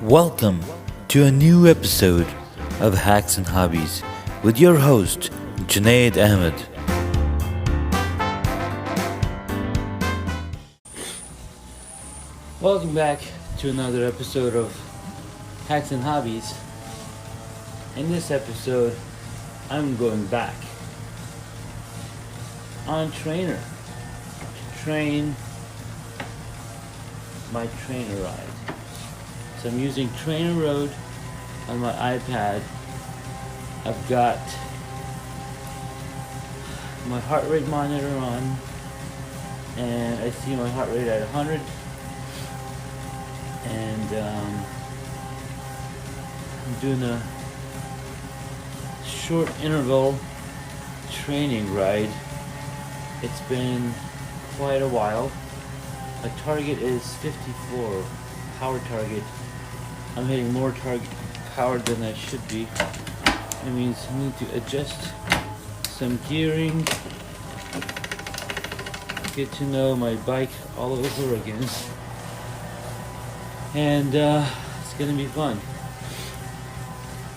Welcome to a new episode of Hacks and Hobbies with your host, Junaid Ahmed. Welcome back to another episode of Hacks and Hobbies. In this episode, I'm going back on Trainer to train my trainer ride. So I'm using TrainerRoad on my iPad. I've got my heart rate monitor on, and I see my heart rate at 100. And I'm doing a short interval training ride. It's been quite a while. My target is 54 power target. I'm hitting more target power than I should be. It means I need to adjust some gearing, get to know my bike all over again, and it's gonna be fun.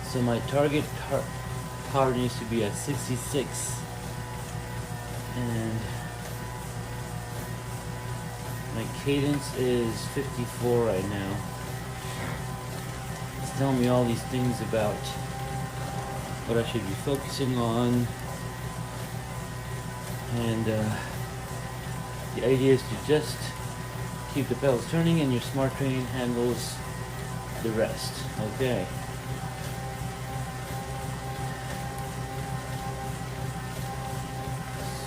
So my target power needs to be at 66, and my cadence is 54 right now. It's telling me all these things about what I should be focusing on, and the idea is to just keep the pedals turning and your smart train handles the rest. Okay.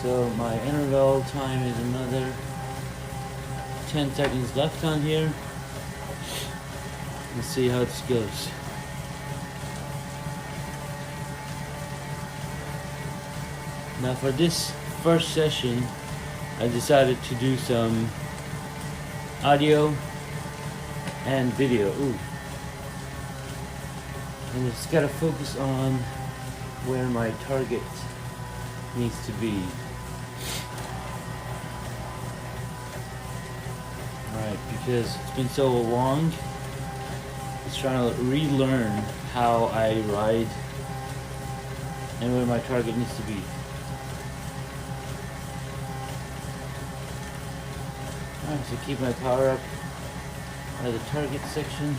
So my interval time is another 10 seconds left on here. Let's see how this goes. Now for this first session, I decided to do some audio and video. And it's got to focus on where my target needs to be. Alright, because it's been so long, it's trying to relearn how I ride and where my target needs to be. Alright, so keep my power up at the target section.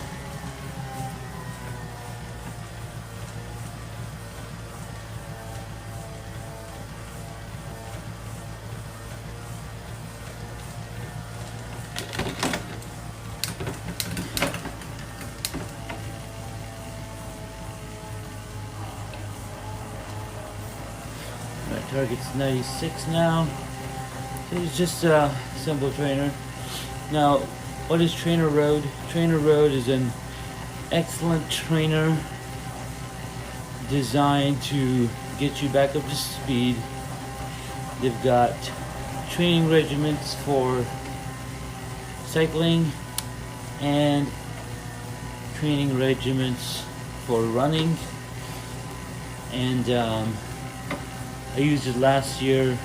My target's 96 now. So it's just a simple trainer. Now, what is TrainerRoad? TrainerRoad is an excellent trainer designed to get you back up to speed. They've got training regimens for cycling and training regimens for running. And I used it last year,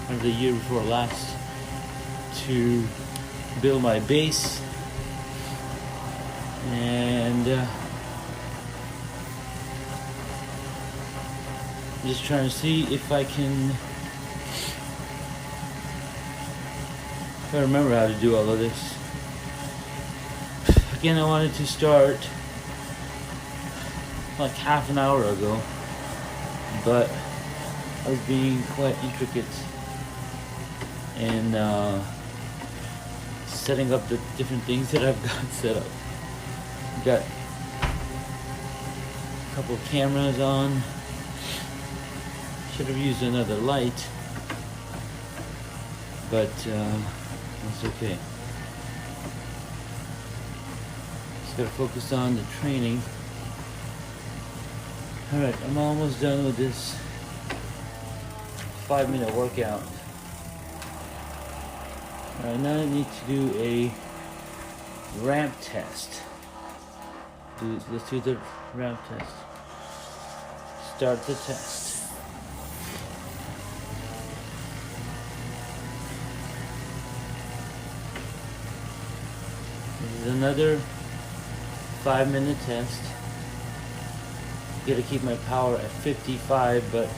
or the year before last, to build my base, and I'm just trying to see if I remember how to do all of this. Again, I wanted to start like half an hour ago, but I was being quite intricate in setting up the different things that I've got set up. Got a couple of cameras on. Should have used another light, but that's okay. Just gotta focus on the training. Alright, I'm almost done with this 5-minute workout. Alright, now I need to do a ramp test. Let's do the ramp test. Start the test. This is another 5-minute test. Gotta keep my power at 55, but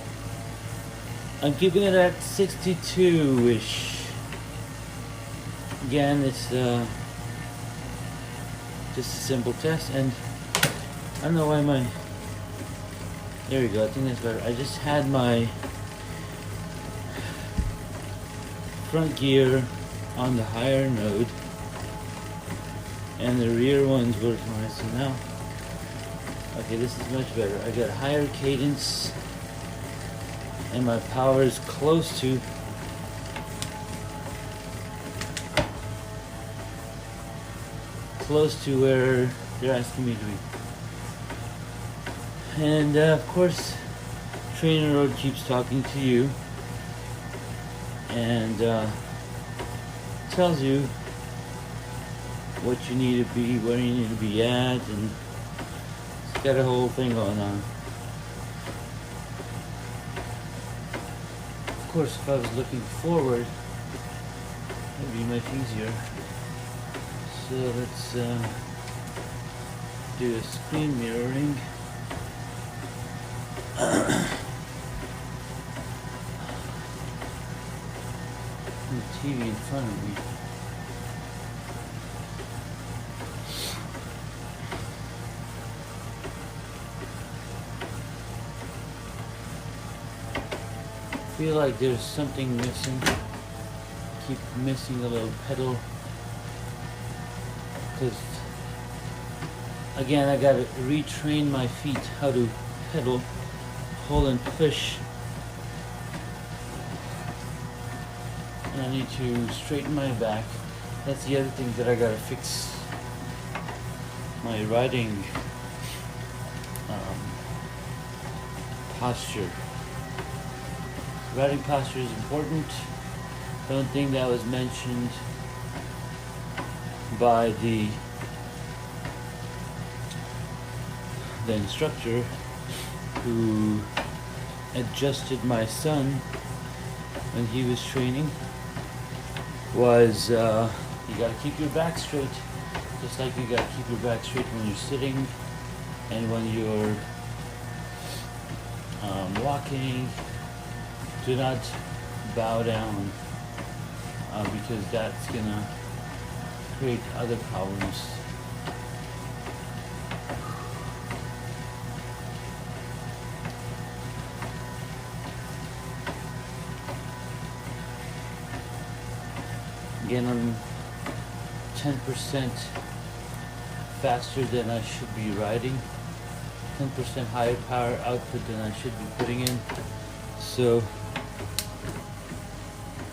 I'm keeping it at 62-ish. Again, it's just a simple test, and I don't know why there we go, I think that's better. I just had my front gear on the higher node, and the rear ones were fine, so now, okay, this is much better. I got a higher cadence, and my power is close to where they're asking me to be. And of course, TrainerRoad keeps talking to you and tells you what you need to be, where you need to be at, and it's got a whole thing going on. Of course, if I was looking forward, it would be much easier. So let's do a screen mirroring. The TV in front of me. I feel like there's something missing. Keep missing a little pedal. Because again, I gotta retrain my feet how to pedal, pull and push. And I need to straighten my back. That's the other thing that I gotta fix. My riding posture. Riding posture is important. I don't think that was mentioned by the instructor who adjusted my son when he was training. Was you gotta keep your back straight, just like you gotta keep your back straight when you're sitting and when you're walking. Do not bow down because that's gonna create other problems. Again, I'm 10% faster than I should be riding, 10% higher power output than I should be putting in. So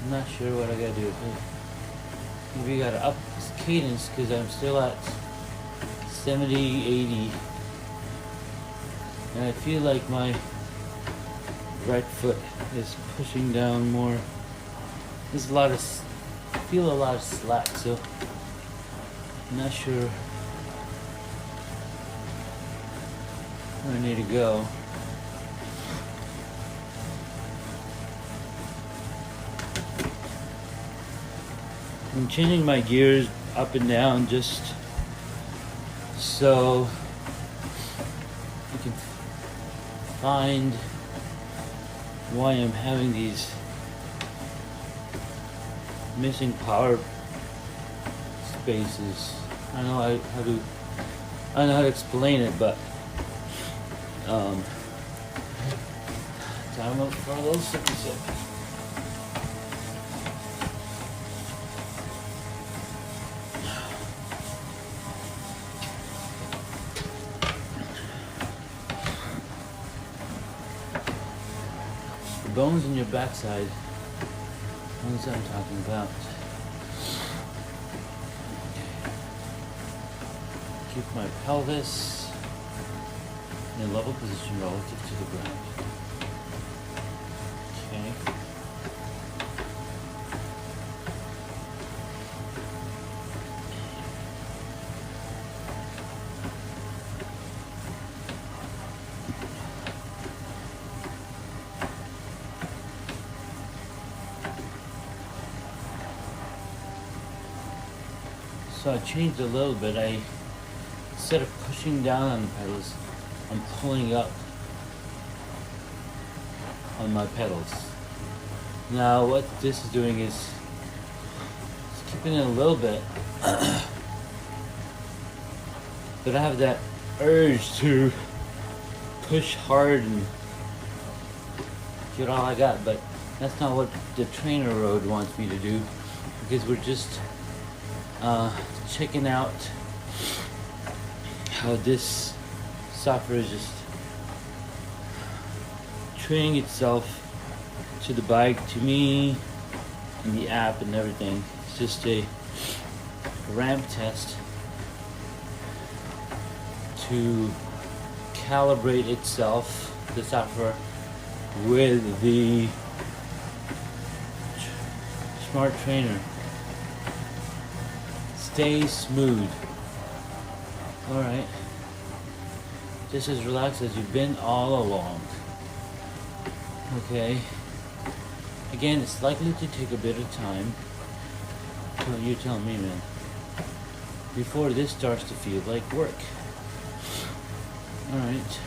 I'm not sure what I gotta do. Maybe I gotta up this cadence because I'm still at 70, 80. And I feel like my right foot is pushing down more. There's I feel a lot of slack, so I'm not sure where I need to go. I'm changing my gears up and down just so you can find why I'm having these missing power spaces. I don't know how to explain it, but time out for a little sippy sip. The bones in your backside. What I'm talking about. Keep my pelvis in a level position relative to the ground. Okay. So I changed a little bit. instead of pushing down on the pedals, I'm pulling up on my pedals. Now what this is doing is keeping it a little bit, but I have that urge to push hard and get all I got, but that's not what the TrainerRoad wants me to do, because we're just checking out how this software is just training itself to the bike, to me, and the app and everything. It's just a ramp test to calibrate itself, the software, with the smart trainer. Stay smooth. Alright. Just as relaxed as you've been all along. Okay. Again, it's likely to take a bit of time. So you're telling me, man. Before this starts to feel like work. Alright.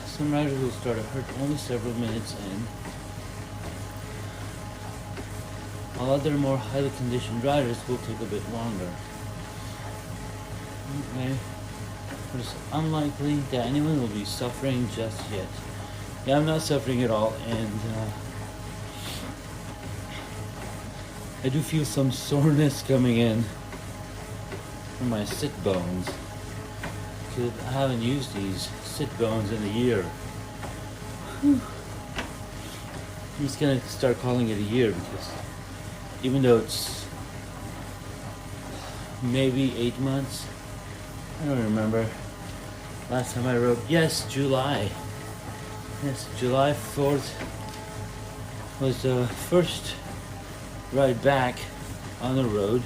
Some riders will start to hurt only several minutes in, while other more highly conditioned riders will take a bit longer. Okay. But it's unlikely that anyone will be suffering just yet. Yeah, I'm not suffering at all, and I do feel some soreness coming in from my sit bones, because I haven't used these sit bones in a year. Whew. I'm just gonna start calling it a year, because even though it's maybe 8 months, I don't remember. Last time I rode, yes, July. Yes, July 4th was the first ride back on the road.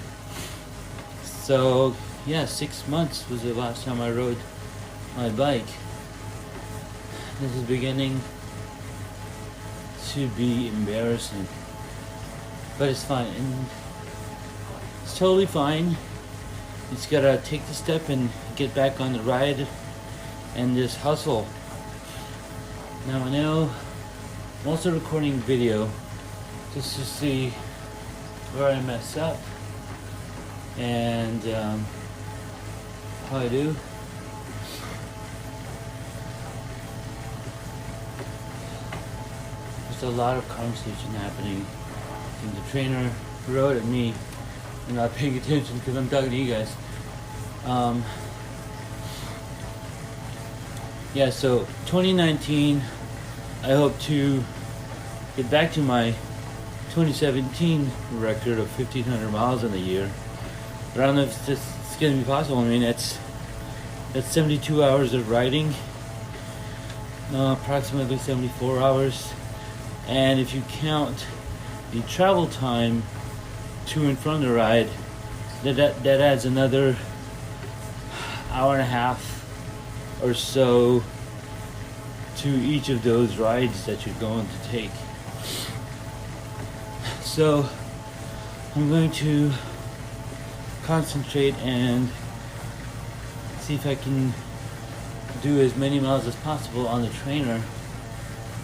So, yeah, 6 months was the last time I rode my bike. This is beginning to be embarrassing. But it's fine, and it's totally fine. You just gotta take the step and get back on the ride and just hustle. Now I know I'm also recording video just to see where I mess up and how I do. There's a lot of conversation happening in the trainer road at me. I'm not paying attention because I'm talking to you guys. Yeah, so 2019, I hope to get back to my 2017 record of 1,500 miles in a year. But I don't know if it's going to be possible. I mean, that's 72 hours of riding, approximately 74 hours. And if you count the travel time to and from the ride, that adds another hour and a half or so to each of those rides that you're going to take. So I'm going to concentrate and see if I can do as many miles as possible on the trainer,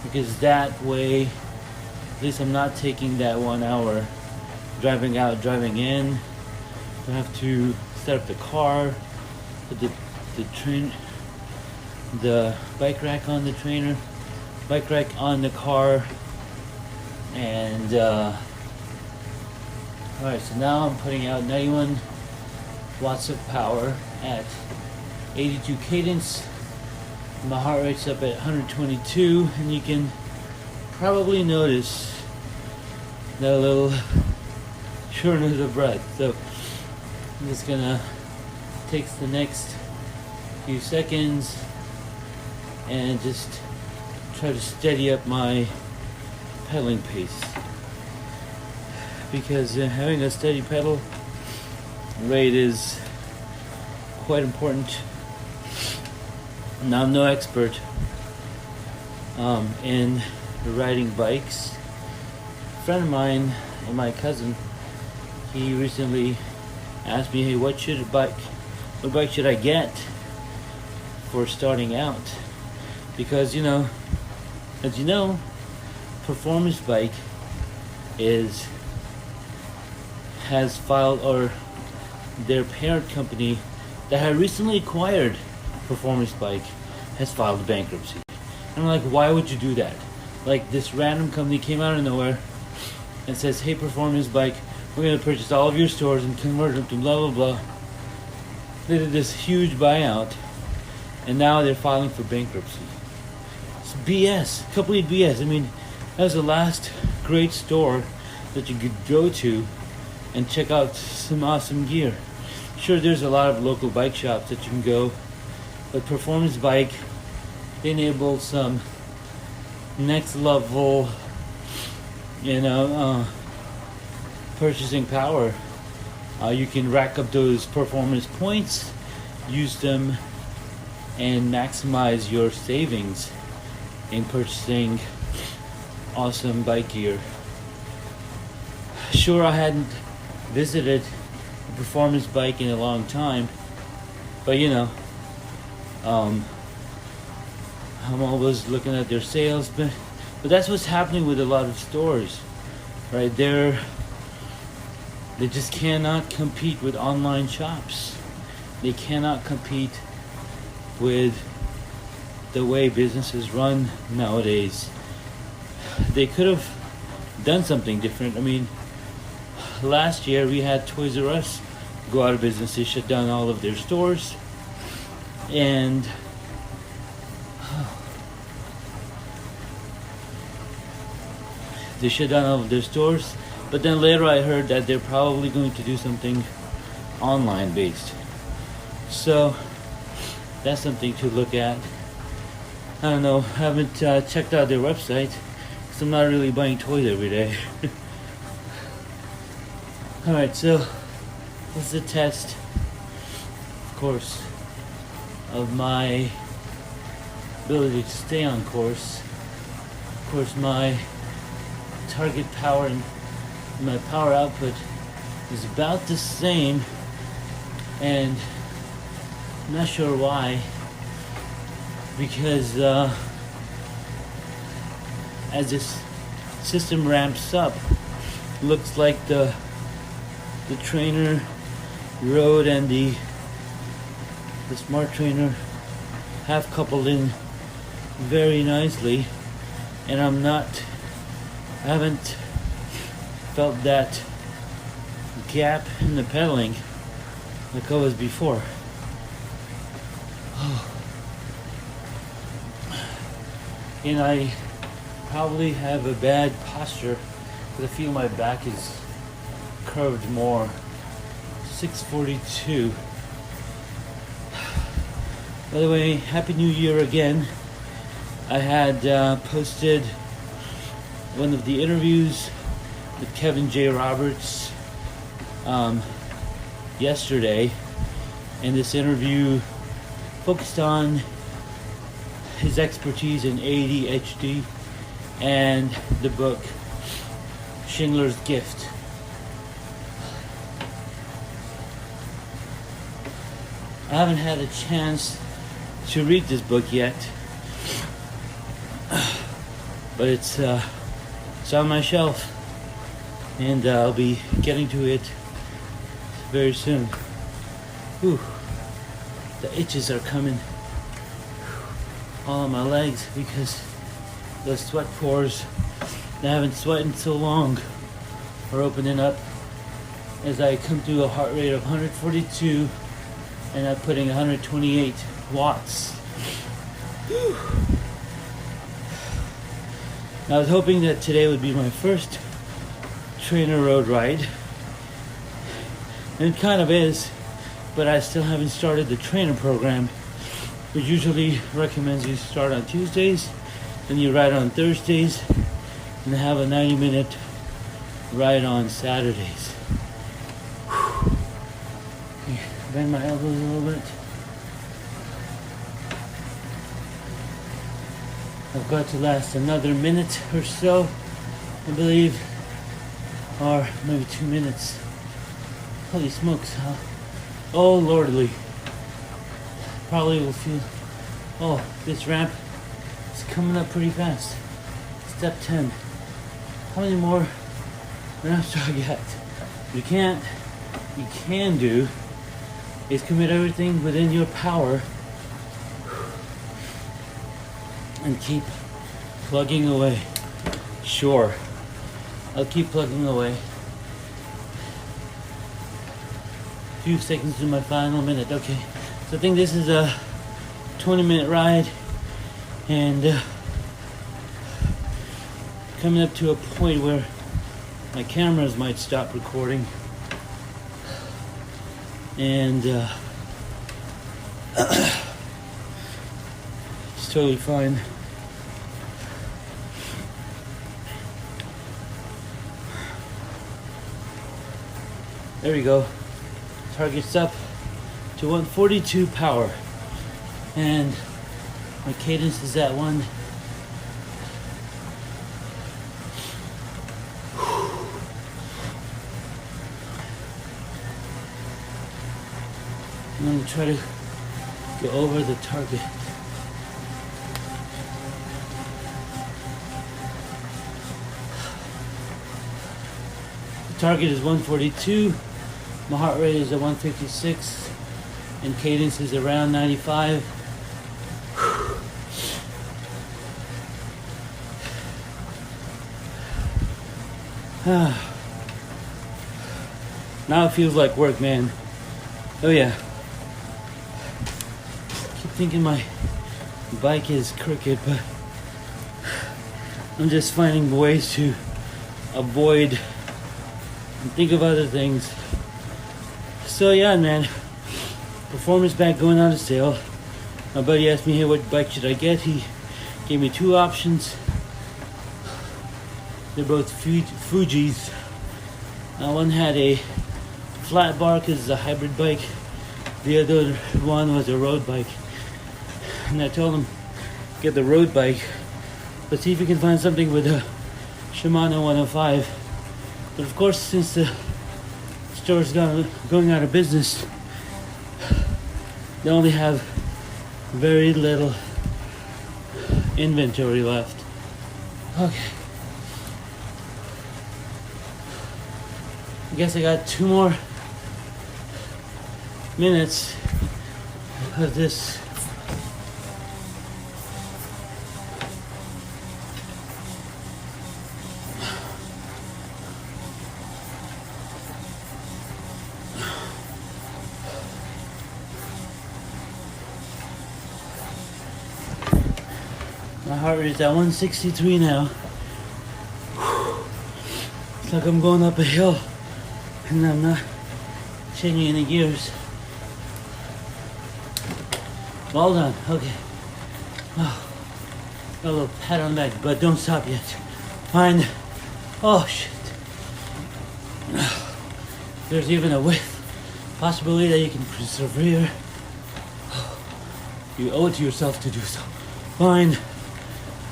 because that way at least I'm not taking that 1 hour driving out, driving in. I have to set up the car, put the bike rack on the trainer, bike rack on the car, and alright, so now I'm putting out 91 watts of power at 82 cadence. My heart rate's up at 122, and you can probably notice that little shortness of breath. So I'm just gonna take the next few seconds and just try to steady up my pedaling pace, because having a steady pedal rate is quite important. Now, I'm no expert in riding bikes. A friend of mine and my cousin, he recently asked me, hey, what should a bike what bike should I get for starting out? Because as you know, Performance Bike has filed, or their parent company that had recently acquired Performance Bike has filed bankruptcy. And I'm like, why would you do that? Like, this random company came out of nowhere and says, hey, Performance Bike, we're going to purchase all of your stores and convert them to blah blah blah. They did this huge buyout, and now they're filing for bankruptcy. It's BS, complete BS. I mean, that was the last great store that you could go to and check out some awesome gear. Sure, there's a lot of local bike shops that you can go, but Performance Bike, they enable some next level, purchasing power. You can rack up those performance points, use them, and maximize your savings in purchasing awesome bike gear. Sure, I hadn't visited a Performance Bike in a long time, but I'm always looking at their sales, but that's what's happening with a lot of stores, right? They just cannot compete with online shops. They cannot compete with the way businesses run nowadays. They could have done something different. I mean, last year we had Toys R Us go out of business. They shut down all of their stores, and but then later I heard that they're probably going to do something online based. So that's something to look at. I don't know, I haven't checked out their website because I'm not really buying toys every day. Alright, so this is a test, of course, of my ability to stay on course. Of course, my target power and my power output is about the same, and I'm not sure why, because as this system ramps up, looks like the TrainerRoad and the Smart Trainer have coupled in very nicely, and I haven't felt that gap in the pedaling like I was before. And I probably have a bad posture because I feel my back is curved more. 6:42. By the way, Happy New Year again. I had posted one of the interviews with Kevin J. Roberts yesterday, and this interview focused on his expertise in ADHD and the book Schindler's Gift. I haven't had a chance to read this book yet, but it's on my shelf, and I'll be getting to it very soon. Whew. The itches are coming all on my legs because the sweat pores that I haven't sweated in so long are opening up as I come to a heart rate of 142 and I'm putting 128 watts. Whew. I was hoping that today would be my first TrainerRoad ride, and it kind of is, but I still haven't started the trainer program, which usually recommends you start on Tuesdays, then you ride on Thursdays, and have a 90-minute ride on Saturdays. Whew. Okay, bend my elbows a little bit. I've got to last another minute or so, I believe, or maybe 2 minutes. Holy smokes, huh? Oh lordly. probably will feel, oh, this ramp is coming up pretty fast. Step 10. How many more ramps do I get? You can do is commit everything within your power and keep plugging away. Sure, I'll keep plugging away. Few seconds to my final minute. Okay, so I think this is a 20-minute ride, and coming up to a point where my cameras might stop recording, and it's totally fine. There we go. Target's up to 142 power, and my cadence is at 1. I'm going to try to go over the target. The target is 142. My heart rate is at 156, and cadence is around 95. Now it feels like work, man. Oh yeah. I keep thinking my bike is crooked, but I'm just finding ways to avoid and think of other things. So yeah, man, performance bike going on sale. My buddy asked me, hey, what bike should I get? He gave me 2 options. They're both Fujis. One had a flat bar because it's a hybrid bike. The other one was a road bike. And I told him, get the road bike, but see if you can find something with a Shimano 105. But of course, since the store's going out of business, they only have very little inventory left. Okay. I guess I got 2 more minutes of this. My heart rate is at 163 now. It's like I'm going up a hill and I'm not changing any gears. Well done. Okay. Oh, got a little pat on the back, but don't stop yet. Find. Oh shit. There's even a possibility that you can persevere. You owe it to yourself to do so. Fine.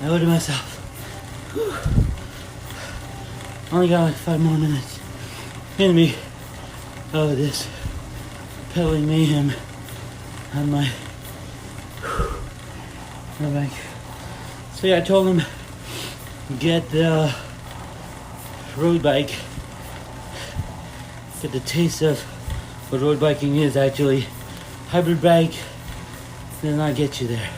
I owe it to myself. Whew. Only got like 5 more minutes in me of this pedaling mayhem on my bike. So yeah, I told him get the road bike. Get the taste of what road biking is actually. Hybrid bike does not get you there.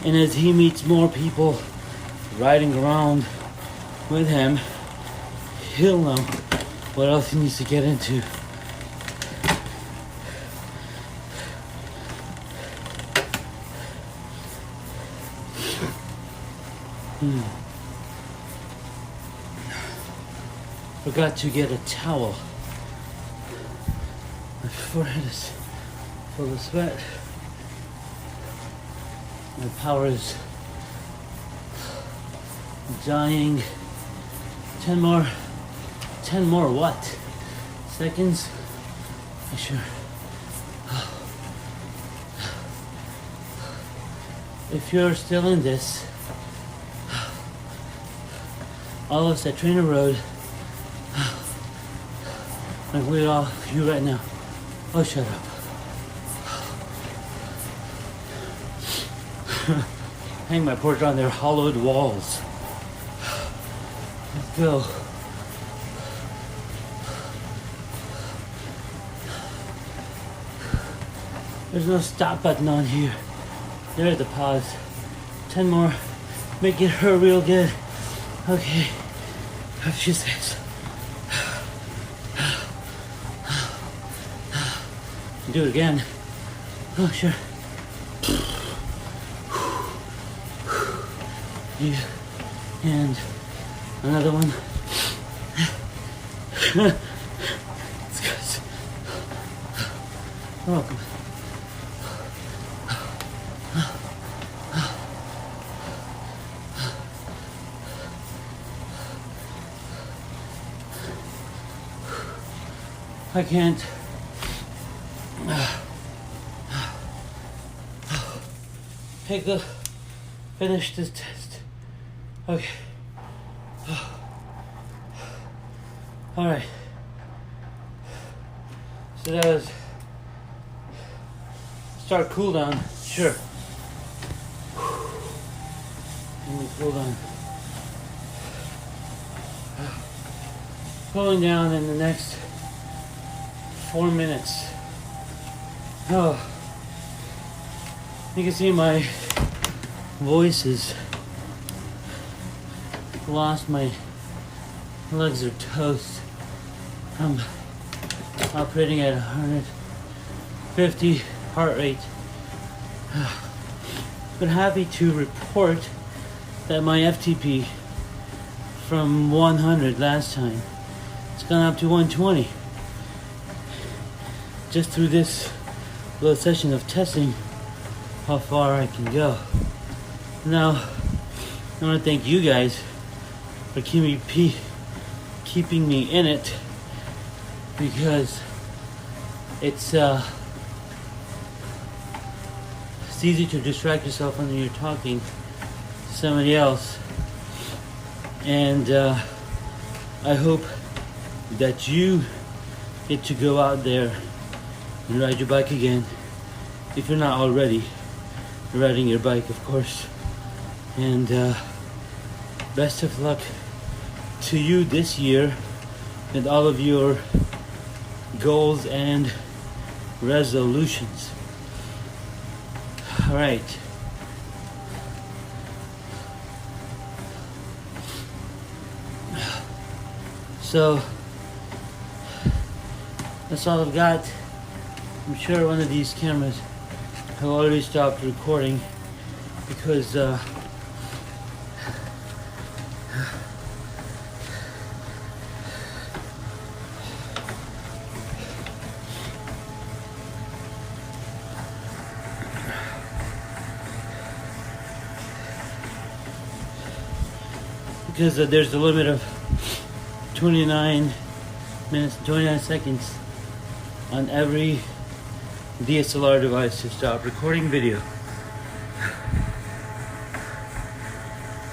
And as he meets more people riding around with him, he'll know what else he needs to get into. Forgot to get a towel. My forehead is full of sweat. My power is dying. 10 more what? Seconds? Sure. If you're still in this, all of us at TrainerRoad, like we're all you right now. Oh, shut up. Hang my portrait on their hollowed walls. Let's go. There's no stop button on here. There's the pause. 10 more. Make it hurt real good. Okay. A few seconds. Do it again. Oh, sure. Yeah. And another one. It's good. You're welcome. I can't. Finish this test. Okay. All right. So that was start cool down. Sure. Let me cool down. Cooling down in the next 4 minutes. Oh, you can see my voice is lost. My legs are toast. I'm operating at 150 heart rate. But happy to report that my FTP from 100 last time, it's gone up to 120. Just through this little session of testing how far I can go. Now, I want to thank you guys for keeping me in it, because it's easy to distract yourself when you're talking to somebody else. And I hope that you get to go out there and ride your bike again, if you're not already riding your bike, of course. And best of luck to you this year with all of your goals and resolutions. All right. So that's all I've got. I'm sure one of these cameras have already stopped recording because there's a limit of 29 minutes and 29 seconds on every DSLR device to stop recording video.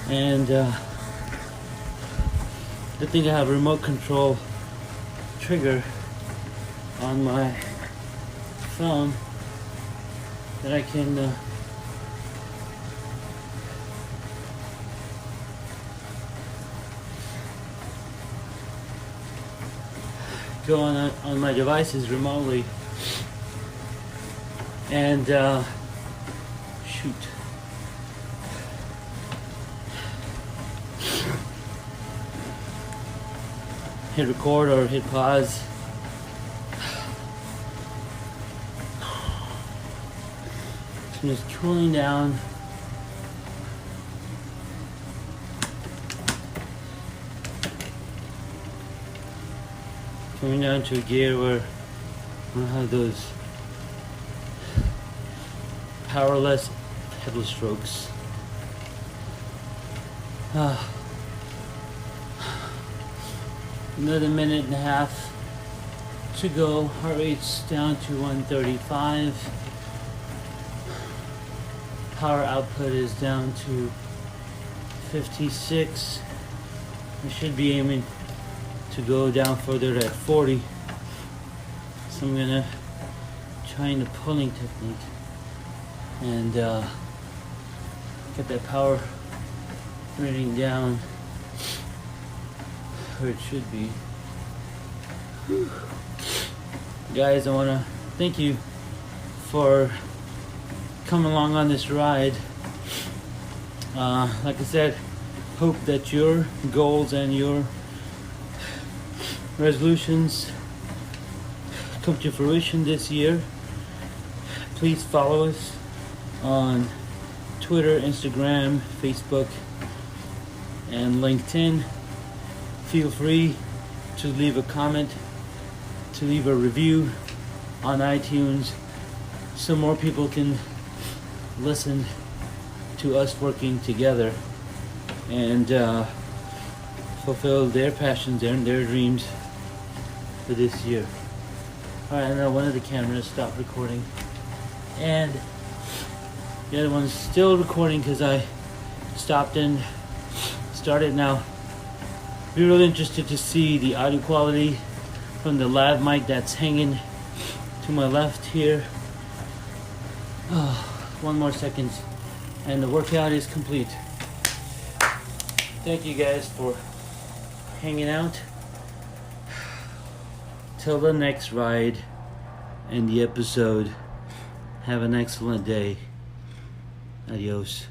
And good thing I have a remote control trigger on my phone that I can go on my devices remotely and shoot. Hit record or hit pause. I'm just cooling down. Coming down to a gear where I don't have those powerless pedal strokes. Another minute and a half to go. Heart rate's down to 135. Power output is down to 56. I should be aiming to go down further at 40. So I'm gonna try the pulling technique and get that power rating down where it should be. Whew. Guys, I want to thank you for coming along on this ride. Like I said, hope that your goals and your resolutions come to fruition this year. Please follow us on Twitter, Instagram, Facebook, and LinkedIn. Feel free to leave a comment, to leave a review on iTunes so more people can listen to us working together and fulfill their passions and their dreams for this year. Alright, now one of the cameras stopped recording and the other one's still recording because I stopped and started now. Be really interested to see the audio quality from the lav mic that's hanging to my left here. Oh, 1 more second and the workout is complete. Thank you guys for hanging out. Till the next ride and the episode, have an excellent day. Adios.